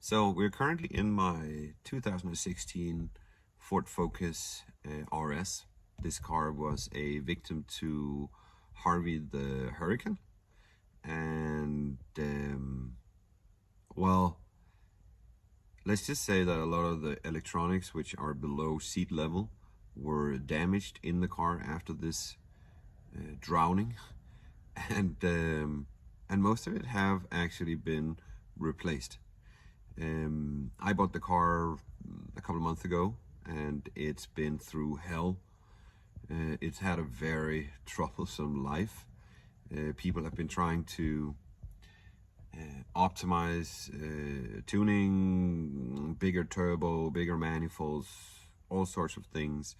So we're currently in my 2016 Ford Focus RS. This car was a victim to Harvey the Hurricane, and well, let's just say that a lot of the electronics, which are below seat level, were damaged in the car after this drowning, and um, and most of it have actually been replaced. I bought the car a couple of months ago, and it's been through hell. It's had a very troublesome life. People have been trying to optimize tuning, bigger turbo, bigger manifolds, all sorts of things.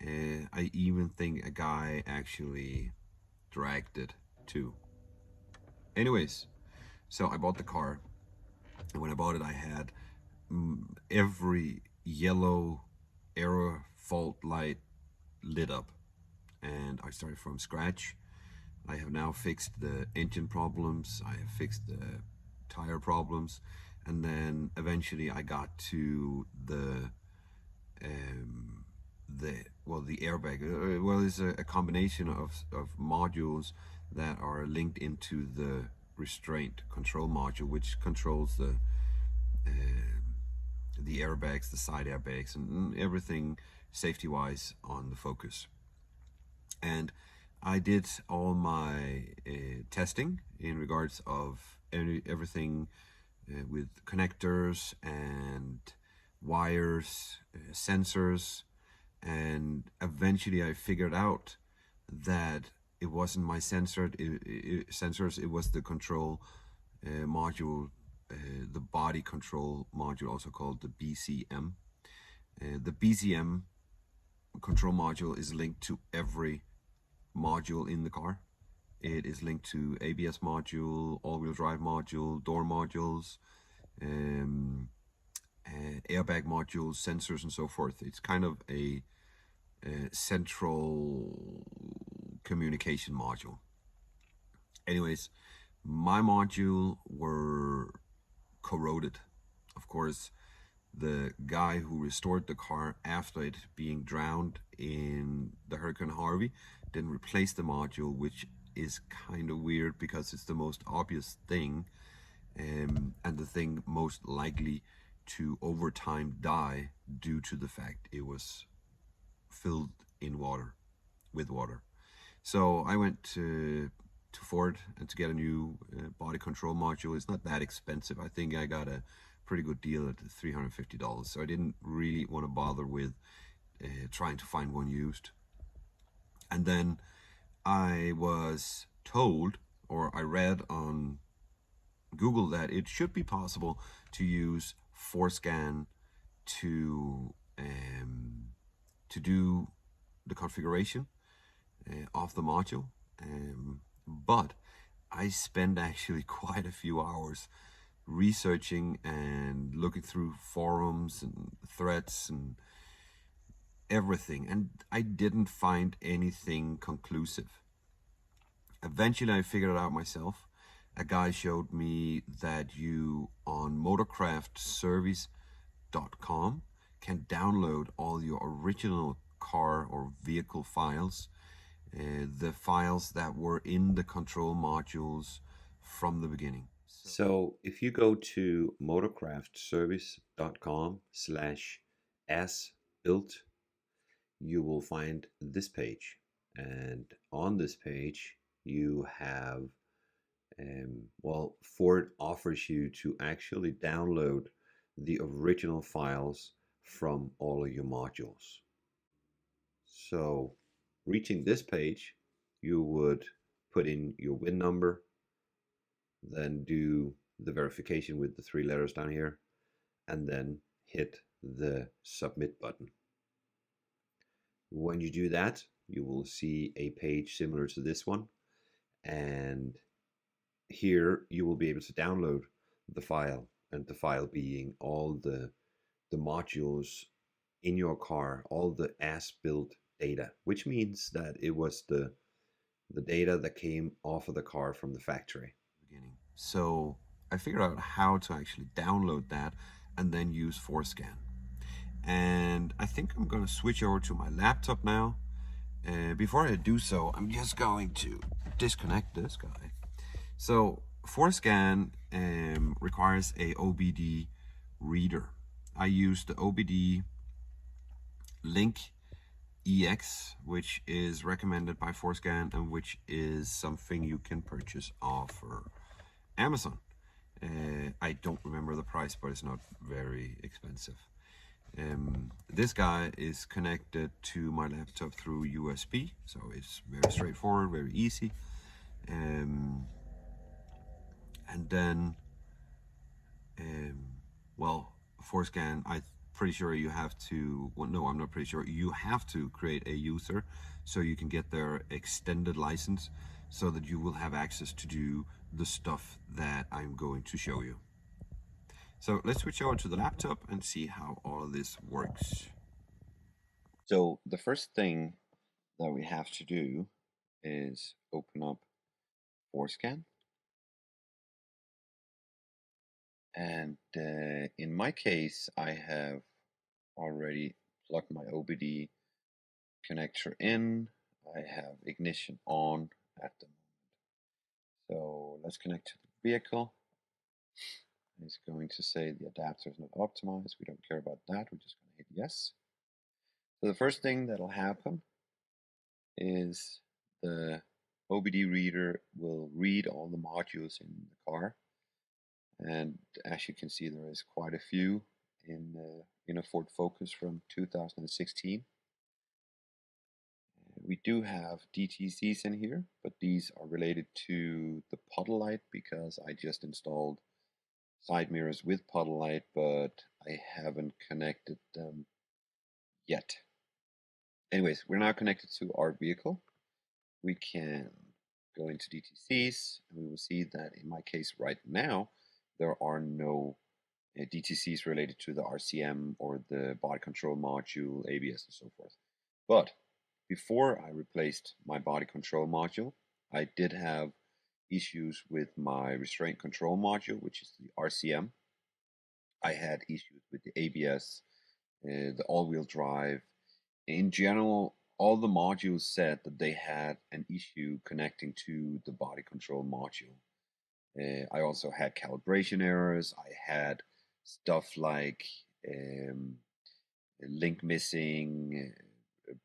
I even think a guy actually dragged it too. Anyways, so I bought the car, and when I bought it, I had every yellow error fault light lit up, and I started from scratch. I have now fixed the engine problems, I have fixed the tire problems, and then eventually I got to the airbag. Well, it's a combination of modules that are linked into the restraint control module, which controls the airbags, the side airbags, and everything safety-wise on the Focus. And I did all my testing in regards of everything with connectors and wires, sensors, and eventually I figured out that it wasn't my sensors, it was the control module, the body control module, also called the BCM. The BCM control module is linked to every module in the car. It is linked to ABS module, all-wheel drive module, door modules, airbag modules, sensors, and so forth. It's kind of a central communication module. Anyways, my module were corroded. Of course, the guy who restored the car after it being drowned in the Hurricane Harvey didn't replace the module, which is kind of weird because it's the most obvious thing, and the thing most likely to over time die due to the fact it was filled in water, with water. So I went to Ford and to get a new body control module. It's not that expensive. I think I got a pretty good deal at $350. So I didn't really want to bother with trying to find one used. And then I was told, or I read on Google, that it should be possible to use ForSCAN to do the configuration of the module. But I spend actually quite a few hours researching and looking through forums and threads and everything, and I didn't find anything conclusive. Eventually I figured it out myself. A guy showed me that you on motorcraftservice.com can download all your original car or vehicle files, the files that were in the control modules from the beginning. So if you go to motorcraftservice.com/as-built, you will find this page. And on this page, you have, well, Ford offers you to actually download the original files from all of your modules. So reaching this page, you would put in your VIN number, then do the verification with the 3 letters down here, and then hit the submit button. When you do that, you will see a page similar to this one, and here you will be able to download the file, and the file being all the modules in your car, all the as-built data, which means that it was the data that came off of the car from the factory. So I figured out how to actually download that and then use ForSCAN. And I think I'm going to switch over to my laptop now. Before I do so, I'm just going to disconnect this guy. So ForSCAN requires a OBD reader. I use the OBD Link EX, which is recommended by ForSCAN and which is something you can purchase off Amazon. I don't remember the price, but it's not very expensive. This guy is connected to my laptop through USB, so it's very straightforward, very easy. And then, well, ForSCAN, I'm pretty sure you have to, well, no, I'm not pretty sure, you have to create a user so you can get their extended license so that you will have access to do the stuff that I'm going to show you. So let's switch over to the laptop and see how all of this works. So the first thing that we have to do is open up ForSCAN. And in my case, I have already plugged my OBD connector in. I have ignition on at the moment. So let's connect to the vehicle. It's going to say the adapter is not optimized. We don't care about that. We're just going to hit yes. So the first thing that'll happen is the OBD reader will read all the modules in the car. And as you can see, there is quite a few in a Ford Focus from 2016. We do have DTCs in here, but these are related to the puddle light because I just installed side mirrors with puddle light, but I haven't connected them yet. Anyways, we're now connected to our vehicle. We can go into DTCs, and we will see that in my case right now, there are no DTCs related to the RCM or the body control module, ABS, and so forth. But before I replaced my body control module, I did have issues with my restraint control module, which is the RCM. I had issues with the ABS, the all-wheel drive. In general, all the modules said that they had an issue connecting to the body control module. I also had calibration errors. I had stuff like link missing,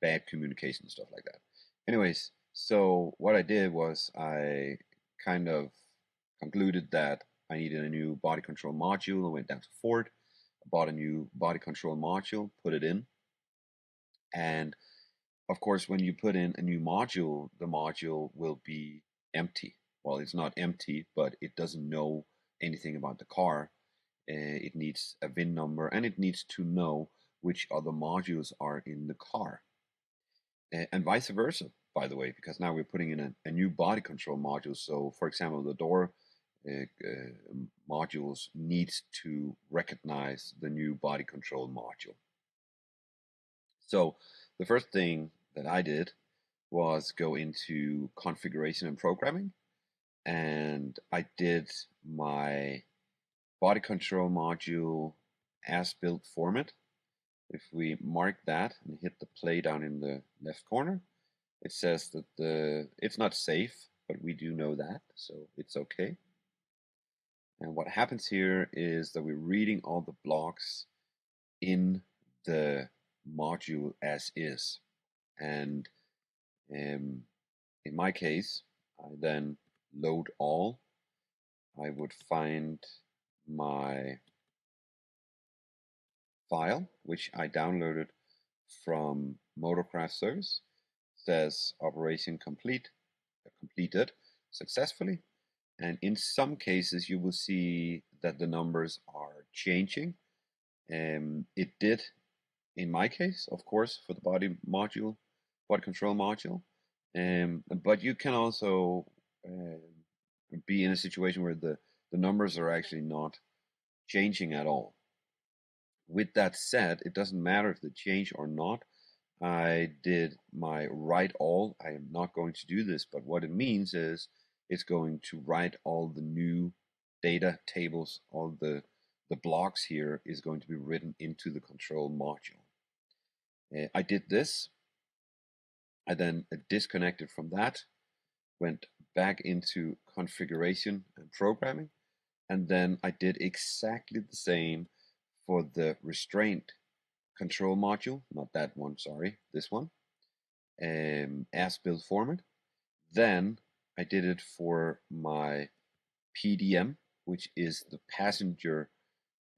bad communication, stuff like that. Anyways, so what I did was I kind of concluded that I needed a new body control module. I went down to Ford, bought a new body control module, put it in. And of course, when you put in a new module, the module will be empty. Well, it's not empty, but it doesn't know anything about the car. It needs a VIN number and it needs to know which other modules are in the car. And vice versa, by the way, because now we're putting in a new body control module. So, for example, the door modules needs to recognize the new body control module. So the first thing that I did was go into configuration and programming, and I did my body control module as built format. If we mark that and hit the play down in the left corner, it says that it's not safe, but we do know that, so it's okay. And what happens here is that we're reading all the blocks in the module as is. And in my case, I then load all. I would find my file, which I downloaded from Motorcraft Service. It says operation completed successfully. And in some cases, you will see that the numbers are changing. It did in my case, of course, for the body control module. But you can also be in a situation where the numbers are actually not changing at all. With that said, it doesn't matter if they change or not. I did my write all. I am not going to do this, but what it means is it's going to write all the new data tables, all the blocks here is going to be written into the control module. I did this. I then disconnected from that, went back into configuration and programming, and then I did exactly the same for the restraint control module, not that one, sorry, this one, as build format. Then I did it for my PDM, which is the passenger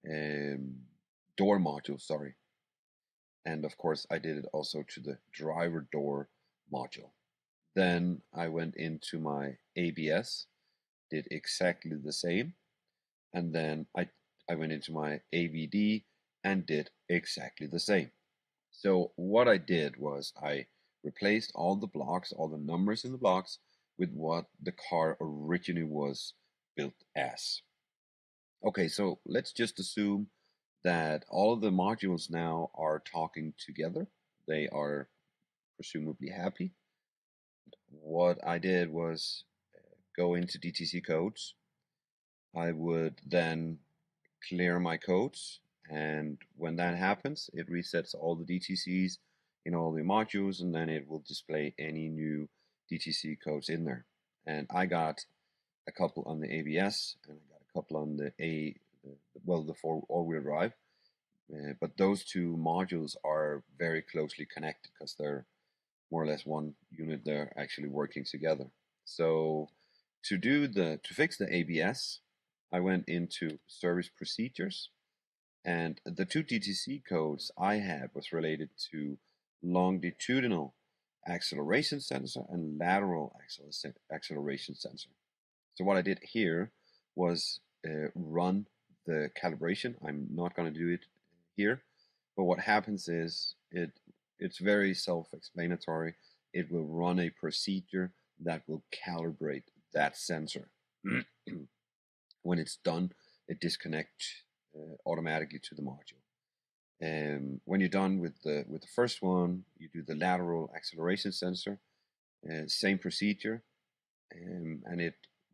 door module, sorry. And of course, I did it also to the driver door module. Then I went into my ABS, did exactly the same. And then I went into my ABD and did exactly the same. So what I did was I replaced all the blocks, all the numbers in the blocks with what the car originally was built as. Okay, so let's just assume that all of the modules now are talking together. They are presumably happy. What I did was go into DTC Codes. I would then clear my codes, and when that happens, it resets all the DTCs in all the modules, and then it will display any new DTC codes in there. And I got a couple on the ABS, and I got a couple on the the all-wheel drive. But those two modules are very closely connected because they're more or less one unit. They're actually working together. So to fix the ABS, I went into service procedures, and the two DTC codes I had was related to longitudinal acceleration sensor and lateral acceleration sensor. So what I did here was run the calibration. I'm not going to do it here, but what happens is it's very self-explanatory. It will run a procedure that will calibrate that sensor. When it's done, it disconnects automatically to the module. When you're done with the first one, you do the lateral acceleration sensor, same procedure, and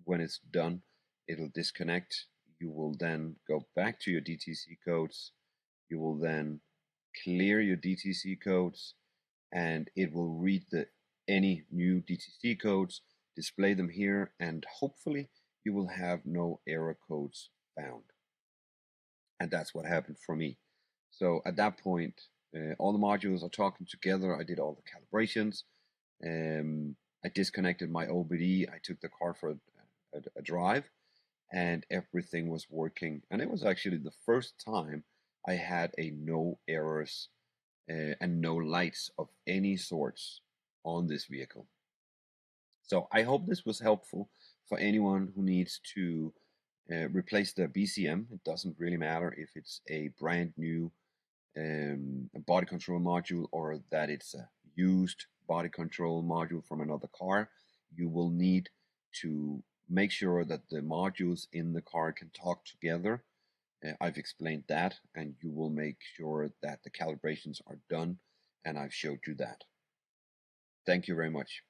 when it's done, it'll disconnect. You will then go back to your DTC codes. You will then clear your DTC codes, and it will read any new DTC codes, display them here, and hopefully you will have no error codes found. And that's what happened for me. So at that point, all the modules are talking together. I did all the calibrations. I disconnected my OBD. I took the car for a drive, and everything was working. And it was actually the first time I had a no errors and no lights of any sorts on this vehicle. So I hope this was helpful for anyone who needs to replace their BCM. It doesn't really matter if it's a brand new body control module or that it's a used body control module from another car. You will need to make sure that the modules in the car can talk together. I've explained that, and you will make sure that the calibrations are done, and I've showed you that. Thank you very much.